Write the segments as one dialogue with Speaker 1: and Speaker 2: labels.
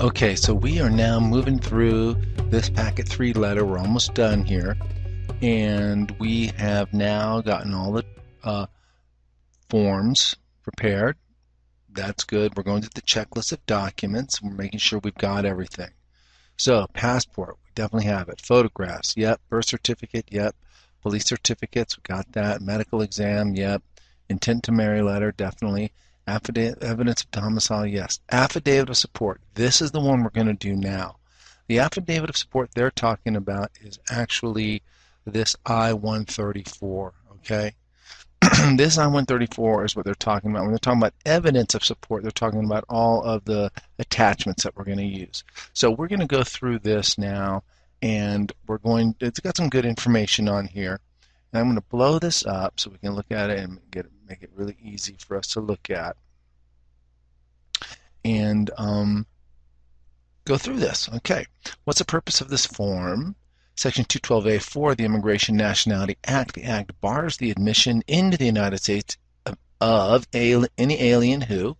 Speaker 1: Okay, so we are now moving through this packet 3 letter. We're almost done here, and we have now gotten all the forms prepared. That's good. We're going through the checklist of documents. We're making sure we've got everything. So, passport, we definitely have it. Photographs, yep. Birth certificate, yep. Police certificates, we got that. Medical exam, yep. Intent to marry letter, definitely. Affidavit, evidence of domicile, yes. Affidavit of support, this is the one we're going to do now. The affidavit of support they're talking about is actually this I-134, okay? This I-134 is what they're talking about. When they're talking about evidence of support, they're talking about all of the attachments that we're going to use. So we're going to go through this now, and it's got some good information on here. And I'm going to blow this up so we can look at it and make it really easy for us to look at. And go through this. Okay, what's the purpose of this form? Section 212A4 of the Immigration Nationality Act. The Act bars the admission into the United States of any alien who,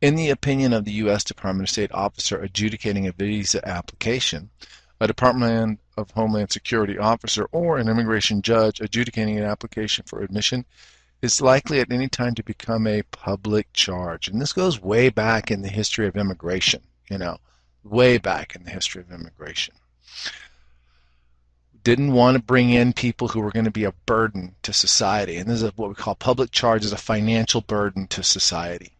Speaker 1: in the opinion of the U.S. Department of State officer adjudicating a visa application, a Department of Homeland Security officer, or an immigration judge adjudicating an application for admission, is likely at any time to become a public charge. And this goes way back in the history of immigration, way back in the history of immigration. Didn't want to bring in people who were going to be a burden to society. And this is what we call public charge, as a financial burden to society.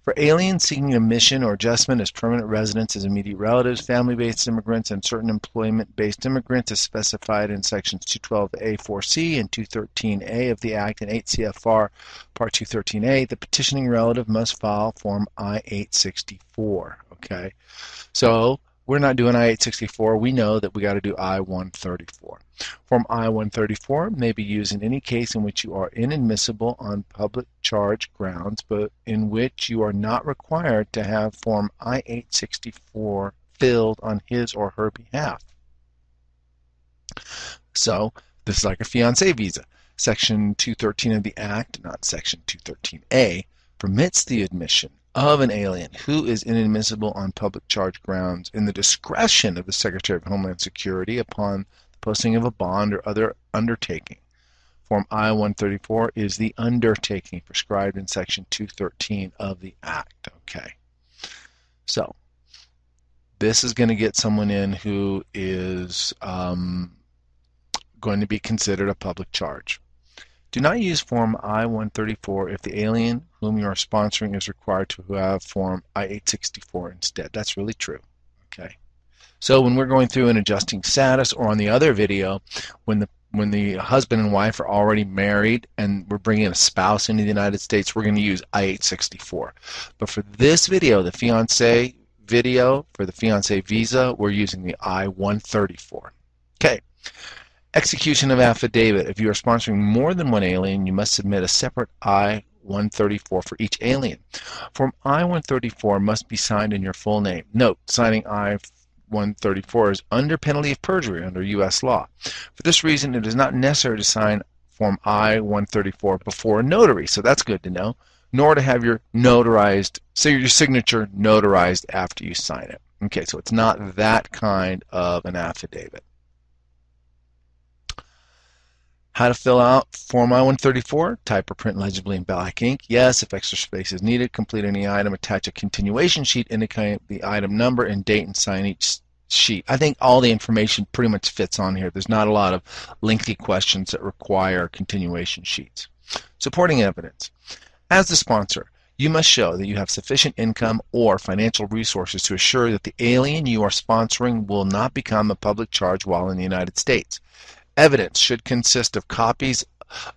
Speaker 1: For aliens seeking admission or adjustment as permanent residents, as immediate relatives, family-based immigrants, and certain employment-based immigrants as specified in Sections 212A4C and 213A of the Act and 8 CFR Part 213A, the petitioning relative must file Form I-864. Okay, so we're not doing I-864. We know that we got to do I-134. Form I-134 may be used in any case in which you are inadmissible on public charge grounds, but in which you are not required to have Form I-864 filled on his or her behalf. So this is like a fiancé visa. Section 213 of the Act, not Section 213A, permits the admission of an alien who is inadmissible on public charge grounds in the discretion of the Secretary of Homeland Security upon the posting of a bond or other undertaking. Form I-134 is the undertaking prescribed in Section 213 of the Act. Okay, so this is going to get someone in who is going to be considered a public charge. Do not use Form I-134 if the alien whom you are sponsoring is required to have Form I-864 instead. That's really true. Okay. So when we're going through and adjusting status, or on the other video, when the husband and wife are already married and we're bringing a spouse into the United States, we're going to use I-864. But for this video, the fiancé video, for the fiancé visa, we're using the I-134. Okay. Execution of affidavit. If you are sponsoring more than one alien, you must submit a separate I-134 for each alien. Form I-134 must be signed in your full name. Note, signing I-134 is under penalty of perjury under U.S. law. For this reason, it is not necessary to sign Form I-134 before a notary, so that's good to know, nor to have your signature notarized after you sign it. Okay, so it's not that kind of an affidavit. How to fill out Form I-134? Type or print legibly in black ink. Yes, if extra space is needed, complete any item. Attach a continuation sheet indicating the item number and date and sign each sheet. I think all the information pretty much fits on here. There's not a lot of lengthy questions that require continuation sheets. Supporting evidence. As the sponsor, you must show that you have sufficient income or financial resources to assure that the alien you are sponsoring will not become a public charge while in the United States. Evidence should consist of copies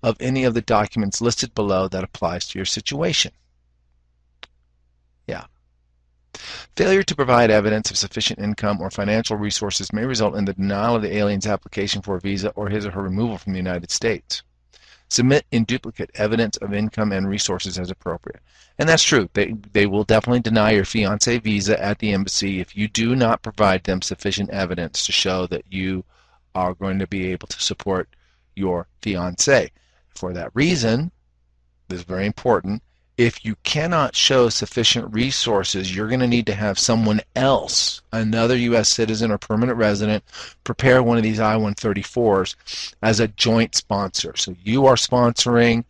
Speaker 1: of any of the documents listed below that applies to your situation. Yeah. Failure to provide evidence of sufficient income or financial resources may result in the denial of the alien's application for a visa or his or her removal from the United States. Submit in duplicate evidence of income and resources as appropriate. And that's true. They will definitely deny your fiancé visa at the embassy if you do not provide them sufficient evidence to show that you are going to be able to support your fiancé. For that reason, this is very important, If you cannot show sufficient resources, you're going to need to have someone else, another U.S. citizen or permanent resident, prepare one of these I-134s as a joint sponsor. So you are sponsoring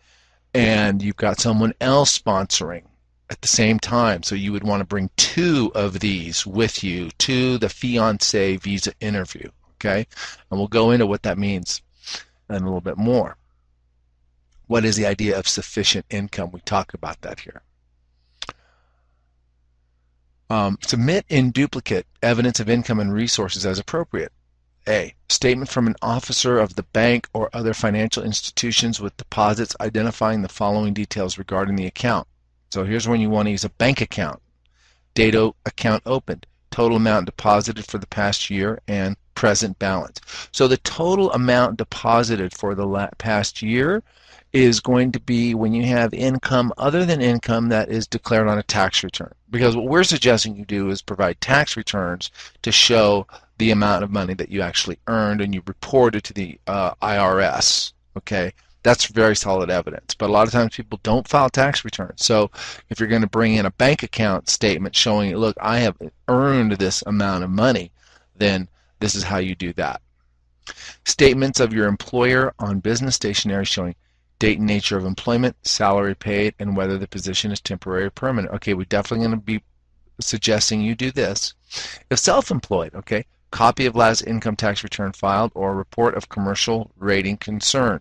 Speaker 1: and you've got someone else sponsoring at the same time. So you would want to bring two of these with you to the fiancé visa interview. Okay? And we'll go into what that means in a little bit more. What is the idea of sufficient income? We talk about that here. Submit in duplicate evidence of income and resources as appropriate. A. Statement from an officer of the bank or other financial institutions with deposits identifying the following details regarding the account. So here's when you want to use a bank account. Date account opened, total amount deposited for the past year, and present balance. So the total amount deposited for the past year is going to be when you have income other than income that is declared on a tax return. Because what we're suggesting you do is provide tax returns to show the amount of money that you actually earned and you reported to the IRS. Okay, that's very solid evidence. But a lot of times people don't file tax returns. So if you're going to bring in a bank account statement showing, look, I have earned this amount of money, then this is how you do that. Statements of your employer on business stationery showing date and nature of employment, salary paid, and whether the position is temporary or permanent. Okay, we're definitely going to be suggesting you do this. If self-employed, okay, copy of last income tax return filed or a report of commercial rating concern.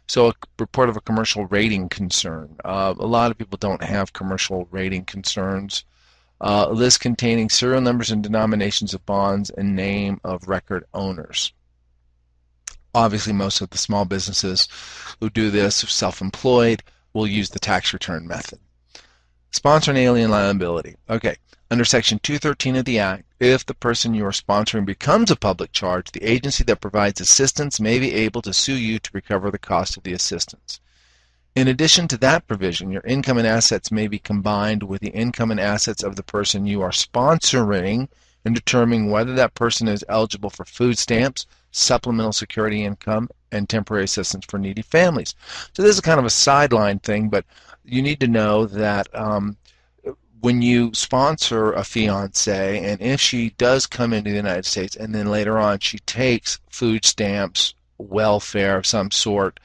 Speaker 1: So a report of a commercial rating concern. A lot of people don't have commercial rating concerns. A list containing serial numbers and denominations of bonds and name of record owners. Obviously, most of the small businesses who do this, self-employed, will use the tax return method. Sponsor and alien liability. Okay, under Section 213 of the Act, if the person you are sponsoring becomes a public charge, the agency that provides assistance may be able to sue you to recover the cost of the assistance. In addition to that provision, your income and assets may be combined with the income and assets of the person you are sponsoring in determining whether that person is eligible for food stamps, supplemental security income, and temporary assistance for needy families. So this is kind of a sideline thing, but you need to know that when you sponsor a fiancé, and if she does come into the United States and then later on she takes food stamps, welfare of some sort,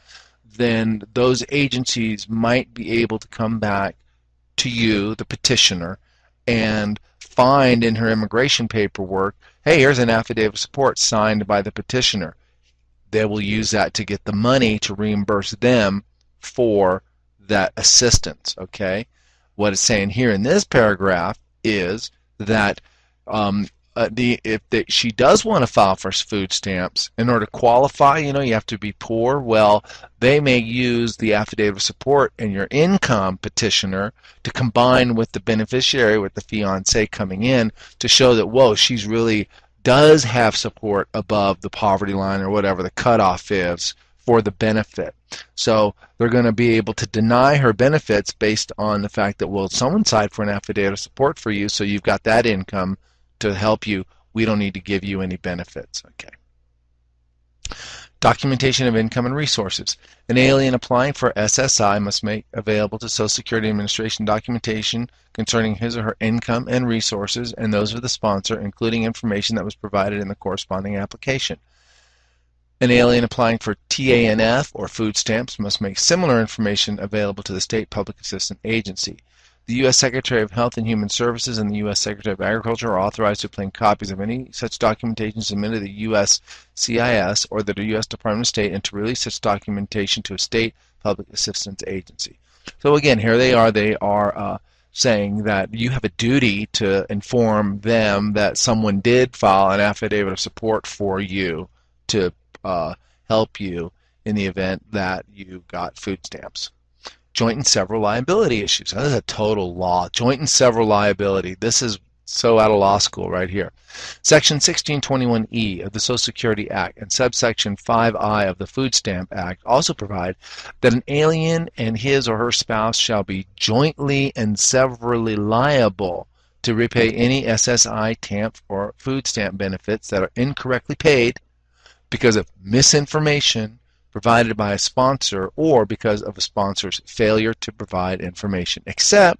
Speaker 1: then those agencies might be able to come back to you, the petitioner, and find in her immigration paperwork, hey, here's an affidavit of support signed by the petitioner. They will use that to get the money to reimburse them for that assistance. Okay? What it's saying here in this paragraph is that she does want to file for food stamps, in order to qualify, you have to be poor. Well, they may use the affidavit of support and your income petitioner to combine with the beneficiary, with the fiancé coming in, to show that, whoa, she's really does have support above the poverty line or whatever the cutoff is for the benefit. So they're going to be able to deny her benefits based on the fact that, well, someone signed for an affidavit of support for you, so you've got that income to help you. We don't need to give you any benefits. Okay. Documentation of income and resources. An alien applying for SSI must make available to Social Security Administration documentation concerning his or her income and resources and those of the sponsor, including information that was provided in the corresponding application. An alien applying for TANF or food stamps must make similar information available to the State Public Assistance Agency. The U.S. Secretary of Health and Human Services and the U.S. Secretary of Agriculture are authorized to obtain copies of any such documentation submitted to the U.S. CIS or the U.S. Department of State, and to release such documentation to a State Public Assistance Agency. So again, here they are saying that you have a duty to inform them that someone did file an affidavit of support for you to help you in the event that you got food stamps. Joint and several liability issues. Now, this is a total law. Joint and several liability. This is so out of law school right here. Section 1621E of the Social Security Act and subsection 5I of the Food Stamp Act also provide that an alien and his or her spouse shall be jointly and severally liable to repay any SSI, TAMP, or food stamp benefits that are incorrectly paid because of misinformation provided by a sponsor or because of a sponsor's failure to provide information, except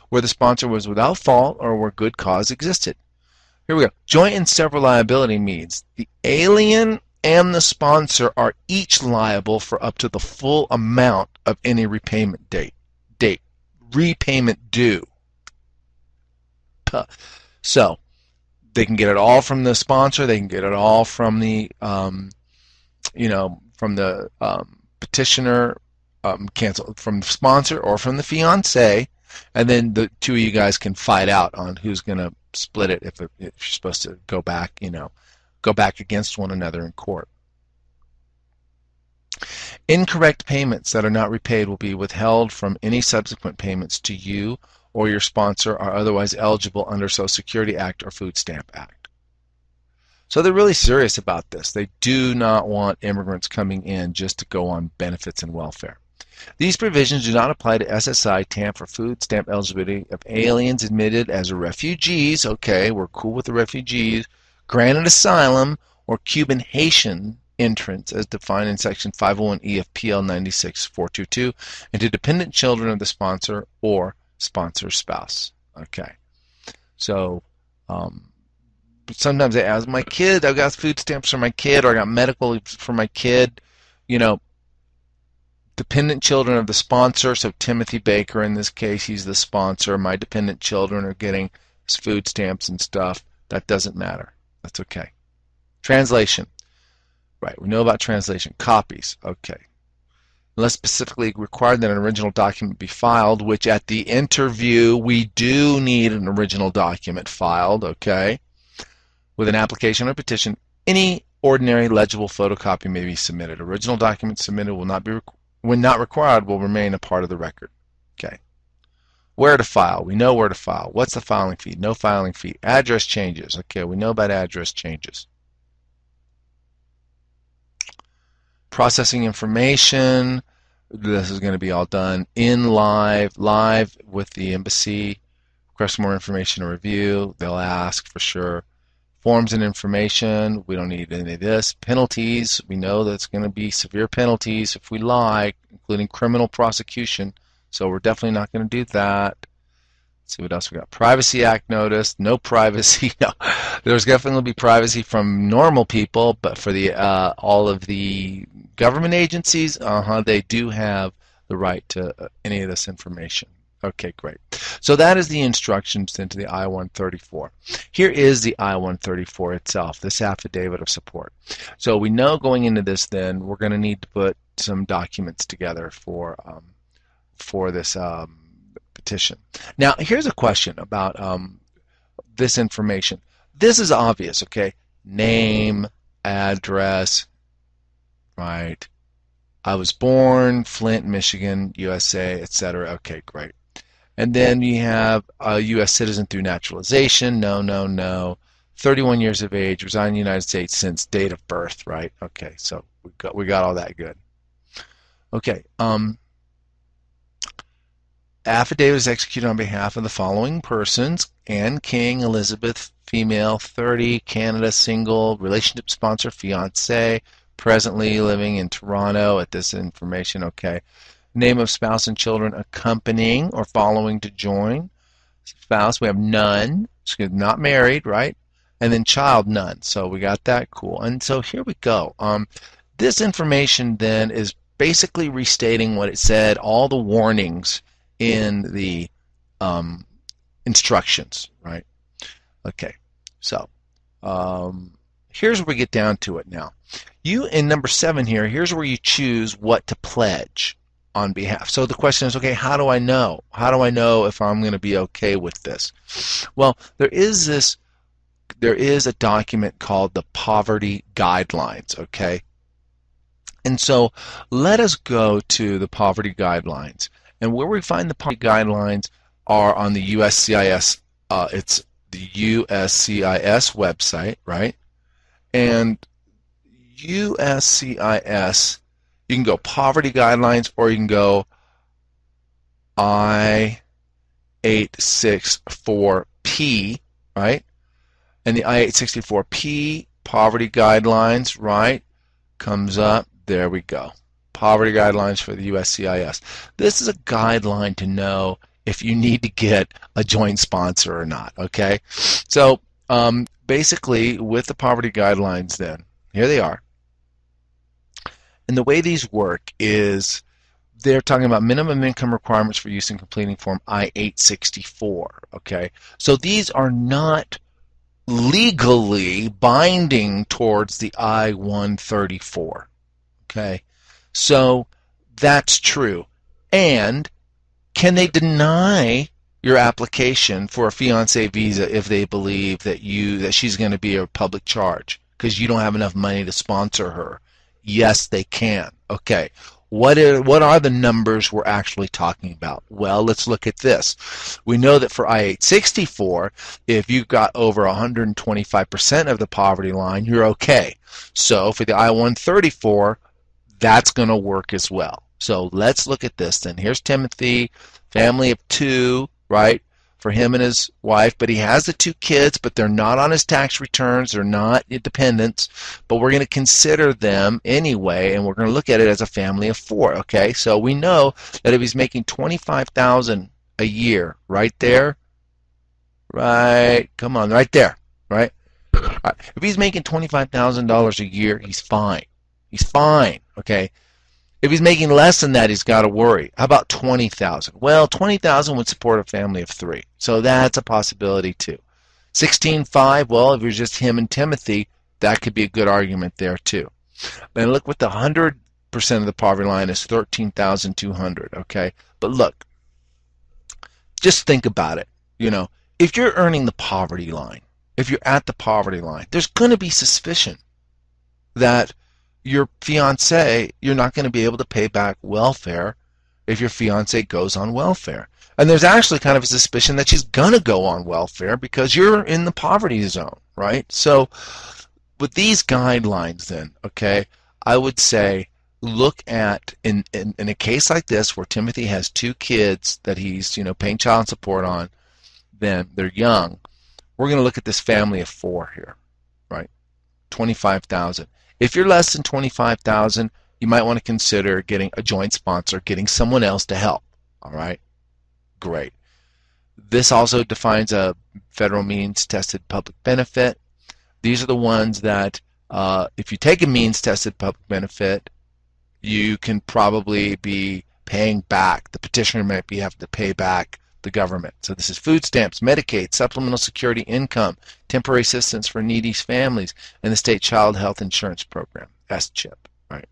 Speaker 1: where the sponsor was without fault or where good cause existed. Here we go. Joint and several liability means the alien and the sponsor are each liable for up to the full amount of any repayment repayment due. So they can get it all from the sponsor, they can get it all from the petitioner, cancel from the sponsor or from the fiancé, and then the two of you guys can fight out on who's going to split it if you're supposed to go back against one another in court. Incorrect payments that are not repaid will be withheld from any subsequent payments to you or your sponsor are otherwise eligible under Social Security Act or Food Stamp Act. So they're really serious about this. They do not want immigrants coming in just to go on benefits and welfare. These provisions do not apply to SSI, TAMP, or food stamp eligibility of aliens admitted as refugees, okay, we're cool with the refugees, granted asylum, or Cuban Haitian entrants as defined in Section 501E of PL 96-422, and to dependent children of the sponsor or sponsor spouse. Okay, so sometimes they ask, my kid, I've got food stamps for my kid, or I got medical for my kid, dependent children of the sponsor, so Timothy Baker in this case, he's the sponsor, my dependent children are getting food stamps and stuff. That doesn't matter. That's okay. Translation. Right, we know about translation. Copies. Okay. Unless specifically required that an original document be filed, which at the interview we do need an original document filed, okay? With an application or petition, any ordinary legible photocopy may be submitted. Original documents submitted will not be when not required will remain a part of the record. Okay. Where to file? We know where to file. What's the filing fee? No filing fee. Address changes. Okay, we know about address changes. Processing information. This is going to be all done in live with the embassy. Request more information or review. They'll ask for sure. Forms and information. We don't need any of this. Penalties. We know that's going to be severe penalties if we lie, including criminal prosecution. So we're definitely not going to do that. Let's see what else we got. Privacy Act notice. No privacy. No. There's definitely be privacy from normal people, but for the all of the government agencies, they do have the right to any of this information. Okay, great. So that is the instructions into the I-134. Here is the I-134 itself, this affidavit of support. So we know going into this then we're going to need to put some documents together for this petition. Now here's a question about this information. This is obvious, okay? Name, address, right? I was born, Flint, Michigan, USA, etc. Okay, great. And then you have a U.S. citizen through naturalization. No. 31 years of age, reside in the United States since date of birth, right? Okay, so we got all that good. Okay. Affidavit is executed on behalf of the following persons: Ann King, Elizabeth, female, 30, Canada, single, relationship sponsor, fiancé, presently living in Toronto at this information. Okay. Name of spouse and children accompanying or following to join. Spouse, we have none. She's not married, right? And then child, none. So we got that. Cool. And so here we go. This information then is basically restating what it said, all the warnings in the instructions, right? Okay. So here's where we get down to it now. You, in number 7 here, here's where you choose what to pledge on behalf. So the question is, okay, how do I know? How do I know if I'm going to be okay with this? Well, there is a document called the Poverty Guidelines, okay? And so let us go to the Poverty Guidelines. And where we find the Poverty Guidelines are on the USCIS, it's the USCIS website, right? And USCIS, you can go Poverty Guidelines, or you can go I-864P, right? And the I-864P Poverty Guidelines, right, comes up. There we go. Poverty guidelines for the USCIS. This is a guideline to know if you need to get a joint sponsor or not, okay? So basically, with the poverty guidelines then, here they are. And the way these work is they're talking about minimum income requirements for use in completing Form I-864, okay? So these are not legally binding towards the I-134, okay? So that's true. And can they deny your application for a fiancé visa if they believe that she's going to be a public charge because you don't have enough money to sponsor her? Yes, they can. Okay. What are the numbers we're actually talking about? Well, let's look at this. We know that for I-864, if you got over 125% of the poverty line, you're okay. So for the I-134, that's going to work as well. So let's look at this then. Here's Timothy, family of 2, right, for him and his wife, but he has the 2 kids, but they're not on his tax returns, they're not dependents, but we're going to consider them anyway, and we're going to look at it as a family of 4, okay? So we know that if he's making $25,000 a year, right there, right, come on, right there, right? If he's making $25,000 a year, he's fine. He's fine, okay? If he's making less than that, he's got to worry. How about $20,000? Well, $20,000 would support a family of 3, so that's a possibility too. $16,500, well, if you're just him and Timothy, that could be a good argument there too. Then look, with the 100% of the poverty line is $13,200, okay? But look, just think about it. You know, if you're earning the poverty line, if you're at the poverty line, there's going to be suspicion that your fiancé, you're not going to be able to pay back welfare if your fiancé goes on welfare. And there's actually kind of a suspicion that she's going to go on welfare because you're in the poverty zone, right? So with these guidelines then, okay, I would say look at, in a case like this where Timothy has 2 kids that he's, you know, paying child support on, then they're young, we're going to look at this family of 4 here, right? $25,000. If you're less than $25,000, you might want to consider getting a joint sponsor, getting someone else to help. All right? Great. This also defines a federal means-tested public benefit. These are the ones that if you take a means-tested public benefit, you can probably be paying back. The petitioner might have to pay back the government. So this is food stamps, Medicaid, supplemental security income, temporary assistance for needy families, and the state child health insurance program, SCHIP, right?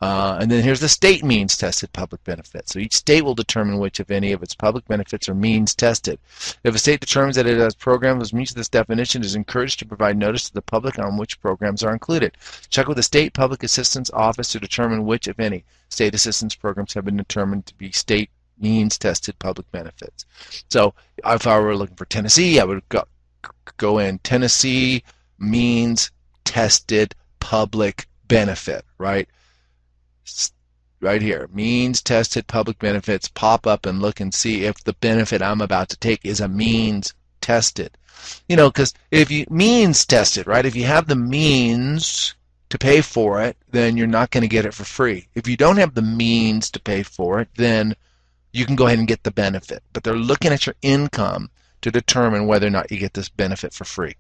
Speaker 1: And then here's the state means tested public benefits. So each state will determine which, if any, of its public benefits are means tested. If a state determines that it has programs that meet this definition, it is encouraged to provide notice to the public on which programs are included. Check with the state public assistance office to determine which, if any, state assistance programs have been determined to be state means tested public benefits. So if I were looking for Tennessee, I would go in Tennessee means tested public benefit, right? Right here, means tested public benefits, pop up and look and see if the benefit I'm about to take is a means tested. You know, because if you means tested, right, if you have the means to pay for it, then you're not going to get it for free. If you don't have the means to pay for it, then you can go ahead and get the benefit. But they're looking at your income to determine whether or not you get this benefit for free.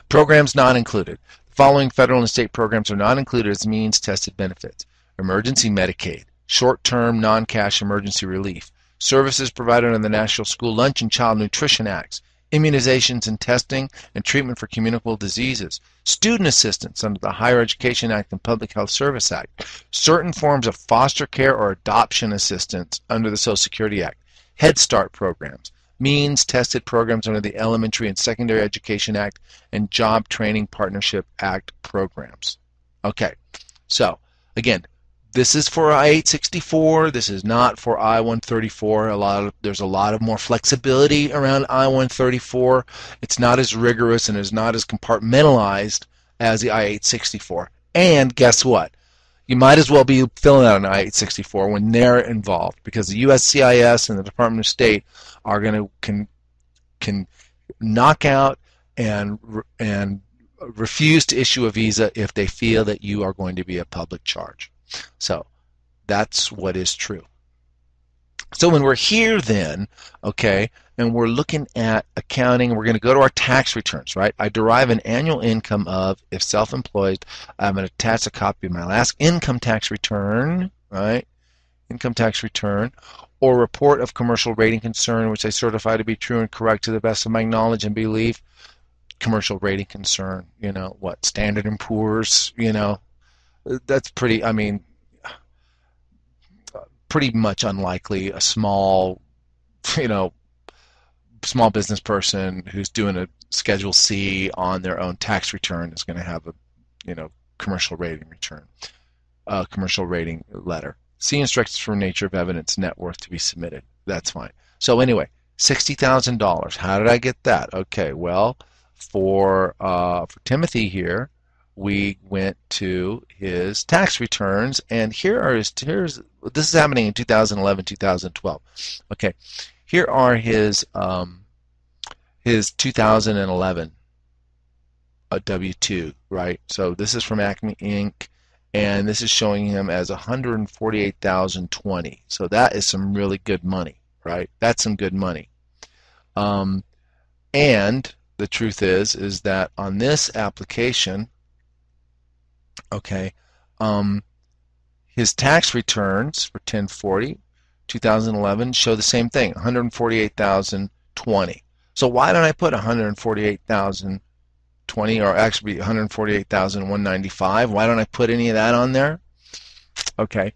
Speaker 1: Programs not included. The following federal and state programs are not included as means-tested benefits. Emergency Medicaid, short-term non-cash emergency relief, services provided under the National School Lunch and Child Nutrition Acts, immunizations and testing and treatment for communicable diseases, student assistance under the Higher Education Act and Public Health Service Act, certain forms of foster care or adoption assistance under the Social Security Act, Head Start programs, means-tested programs under the Elementary and Secondary Education Act, and Job Training Partnership Act programs. Okay, so again, this is for I-864. This is not for I-134. There's a lot of more flexibility around I-134. It's not as rigorous and is not as compartmentalized as the I-864. And guess what? You might as well be filling out an I-864 when they're involved, because the USCIS and the Department of State are going to can knock out and refuse to issue a visa if they feel that you are going to be a public charge. So that's what is true. So when we're here then, okay, and we're looking at accounting, we're going to go to our tax returns, right? I derive an annual income of, if self-employed, I'm going to attach a copy of my last income tax return, right? Income tax return, or report of commercial rating concern, which I certify to be true and correct to the best of my knowledge and belief. Commercial rating concern, you know, what, Standard & Poor's, you know, that's pretty, I mean, pretty much unlikely a small, you know, small business person who's doing a Schedule C on their own tax return is going to have a, you know, commercial rating return, commercial rating letter. See instructions for nature of evidence, net worth to be submitted. That's fine. So anyway, $60,000. How did I get that? Okay, well, for Timothy here, we went to his tax returns, and this is happening in 2011, 2012. Okay, here are his 2011 W-2, right? So this is from Acme Inc., and this is showing him as $148,020. So that is some really good money, right? That's some good money. And the truth is that on this application, okay, his tax returns for 1040 2011 show the same thing, $148,020. So why don't I put $148,020, or actually $148,195? Why don't I put any of that on there? Okay,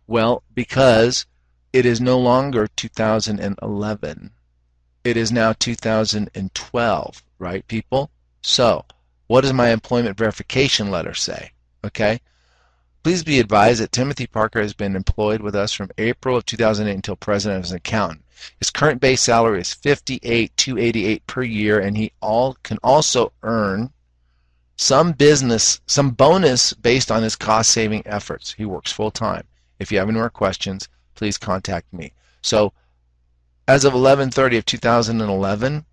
Speaker 1: well, because it is no longer 2011. It is now 2012, right, people? So what does my employment verification letter say? Okay, please be advised that Timothy Parker has been employed with us from April of 2008 until present as an accountant. His current base salary is $58,288 per year, and he can also earn some bonus based on his cost-saving efforts. He works full-time. If you have any more questions, please contact me. So as of 11/30 of 2011,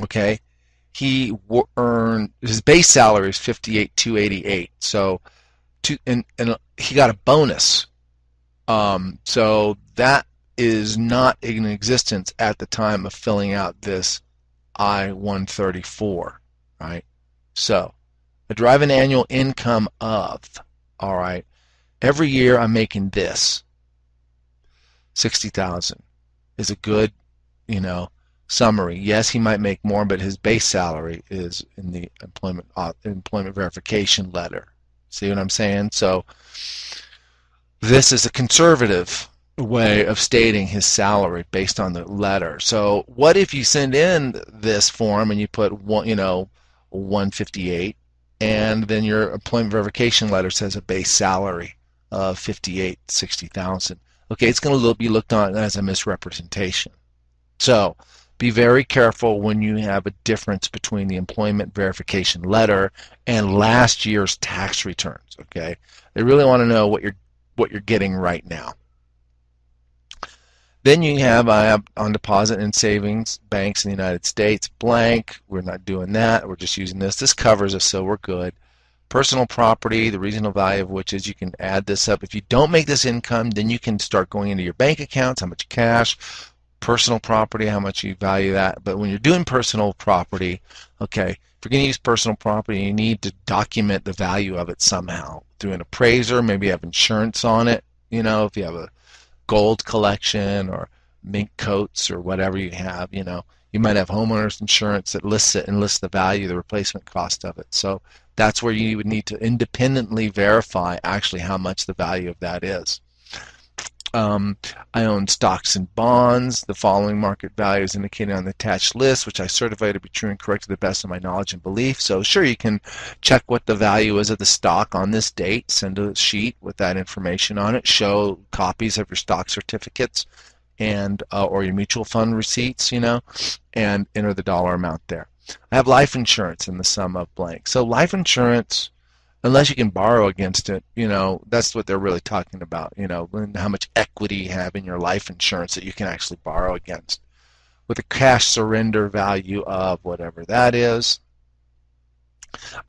Speaker 1: okay, he earned, his base salary is $58,288. So, and he got a bonus. So that is not in existence at the time of filling out this I-134, right? So, I derive an annual income of, all right, every year I'm making this, $60,000 is a good, you know, summary. Yes, he might make more, but his base salary is in the employment verification letter. See what I'm saying? So this is a conservative way of stating his salary based on the letter. So what if you send in this form and you put 158, and then your employment verification letter says a base salary of $58,060. Okay, it's going to be looked on as a misrepresentation. So be very careful when you have a difference between the employment verification letter and last year's tax returns. Okay, they really want to know what you're getting right now. Then you have, I have on deposit and savings banks in the United States, blank. We're not doing that. We're just using this. This covers us, so we're good. Personal property, the reasonable value of which is you can add this up. If you don't make this income, then you can start going into your bank accounts, how much cash, personal property, how much you value that. But when you're doing personal property, okay, if you're going to use personal property, you need to document the value of it somehow through an appraiser. Maybe you have insurance on it. You know, if you have a gold collection or mink coats or whatever you have, you know, you might have homeowners insurance that lists it and lists the value, the replacement cost of it. So that's where you would need to independently verify actually how much the value of that is. I own stocks and bonds. The following market value is indicated on the attached list, which I certify to be true and correct to the best of my knowledge and belief. So sure, you can check what the value is of the stock on this date, send a sheet with that information on it, show copies of your stock certificates and or your mutual fund receipts, you know, and enter the dollar amount there. I have life insurance in the sum of blank. So life insurance, unless you can borrow against it, you know, that's what they're really talking about, you know, how much equity you have in your life insurance that you can actually borrow against, with a cash surrender value of whatever that is.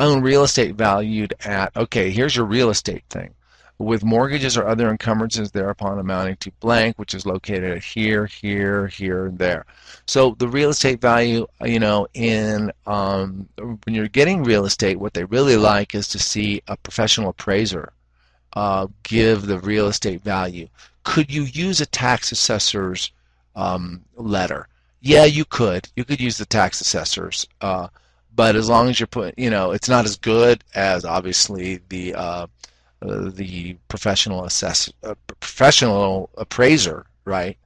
Speaker 1: Own real estate valued at, okay, here's your real estate thing. With mortgages or other encumbrances thereupon amounting to blank, which is located at here, here, here, and there. So the real estate value, in when you're getting real estate, what they really like is to see a professional appraiser give the real estate value. Could you use a tax assessor's letter? Yeah, you could. You could use the tax assessors, but as long as you're it's not as good as obviously the professional professional appraiser, right?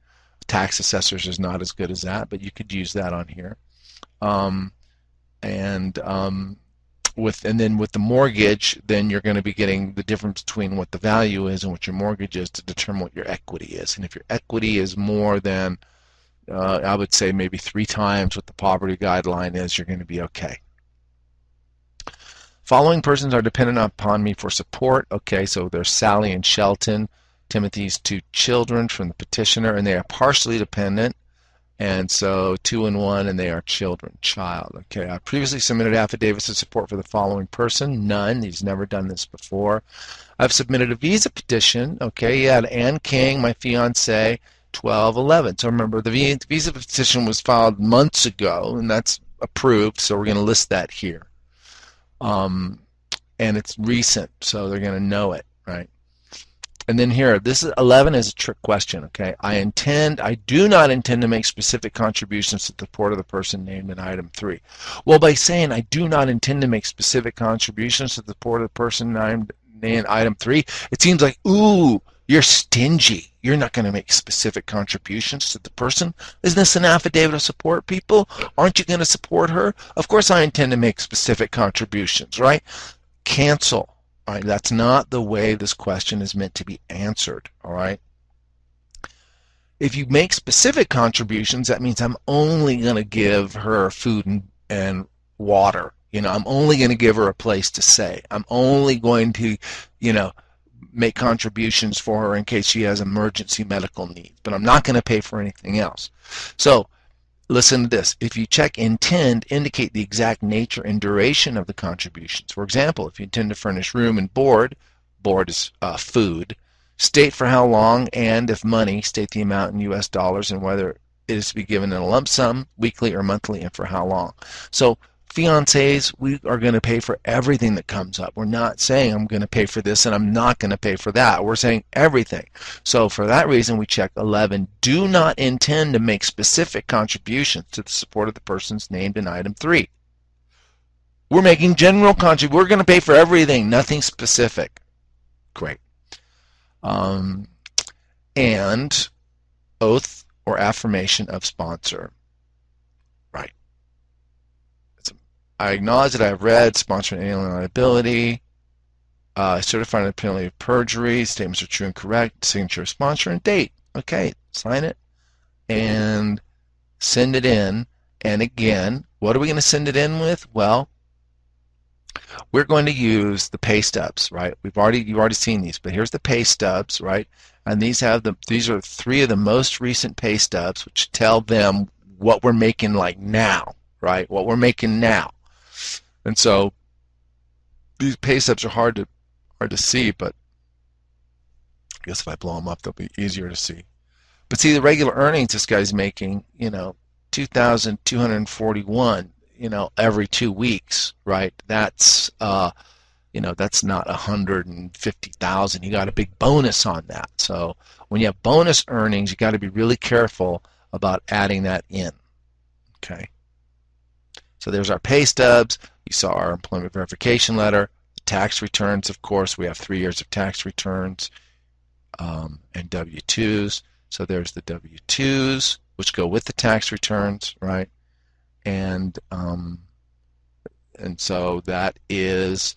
Speaker 1: Tax assessors is not as good as that, but you could use that on here. And then with the mortgage, then you're going to be getting the difference between what the value is and what your mortgage is to determine what your equity is. And if your equity is more than, I would say maybe 3 times what the poverty guideline is, you're going to be okay. Following persons are dependent upon me for support. Okay, so there's Sally and Shelton, Timothy's 2 children from the petitioner, and they are partially dependent. And so 2 and 1, and they are child. Okay, I previously submitted affidavits of support for the following person. None. He's never done this before. I've submitted a visa petition. Okay, yeah, to Ann King, my fiancée, 12/11. So remember, the visa petition was filed months ago, and that's approved. So we're going to list that here. And it's recent, so they're going to know it, right? And then here, this is 11 is a trick question, okay? I do not intend to make specific contributions to the support of the person named in item 3. Well, by saying I do not intend to make specific contributions to the support of the person named in item 3, it seems like, ooh, you're stingy. You're not going to make specific contributions to the person. Isn't this an affidavit of support, people? Aren't you going to support her? Of course I intend to make specific contributions, right? Cancel. All right, that's not the way this question is meant to be answered, all right? If you make specific contributions, that means I'm only going to give her food and water. I'm only going to give her a place to stay. I'm only going to, make contributions for her in case she has emergency medical needs, but I'm not going to pay for anything else. So listen to this. If you check intend, indicate the exact nature and duration of the contributions. For example, if you intend to furnish room and board is food, state for how long, and if money, state the amount in US dollars and whether it is to be given in a lump sum, weekly or monthly, and for how long. So fiancés, we are going to pay for everything that comes up. We're not saying I'm going to pay for this and I'm not going to pay for that. We're saying everything. So for that reason, we check 11. Do not intend to make specific contributions to the support of the persons named in item 3. We're making general contributions. We're going to pay for everything, nothing specific. Great. And oath or affirmation of sponsor. Right. I acknowledge that I have read sponsor and alien liability, certifying the penalty of perjury, statements are true and correct, signature of sponsor, and date. Okay, sign it and send it in. And again, what are we going to send it in with? Well, we're going to use the pay stubs, right? You've already seen these, but here's the pay stubs, right? And these are 3 of the most recent pay stubs, which tell them what we're making like now, right? What we're making now. And so these pay stubs are hard to see, but I guess if I blow them up, they'll be easier to see. But see, the regular earnings this guy's making, $2,241, every 2 weeks, right? That's that's not $150,000. You got a big bonus on that. So when you have bonus earnings, you got to be really careful about adding that in. Okay. So there's our pay stubs. You saw our employment verification letter, the tax returns. Of course, we have 3 years of tax returns and W-2s. So there's the W-2s, which go with the tax returns, right? And so that is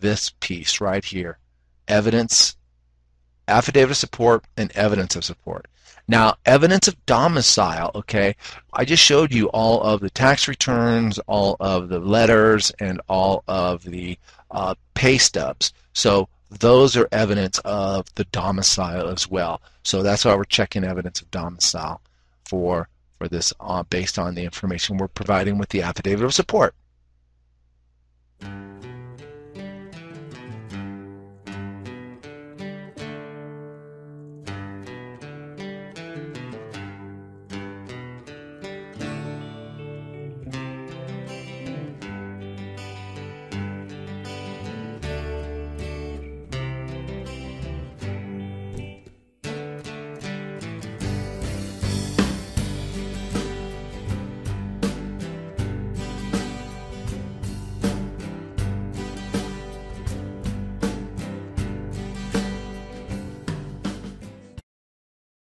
Speaker 1: this piece right here, evidence, affidavit of support, and evidence of support. Now, evidence of domicile, okay, I just showed you all of the tax returns, all of the letters, and all of the pay stubs. So those are evidence of the domicile as well. So that's why we're checking evidence of domicile for this based on the information we're providing with the affidavit of support.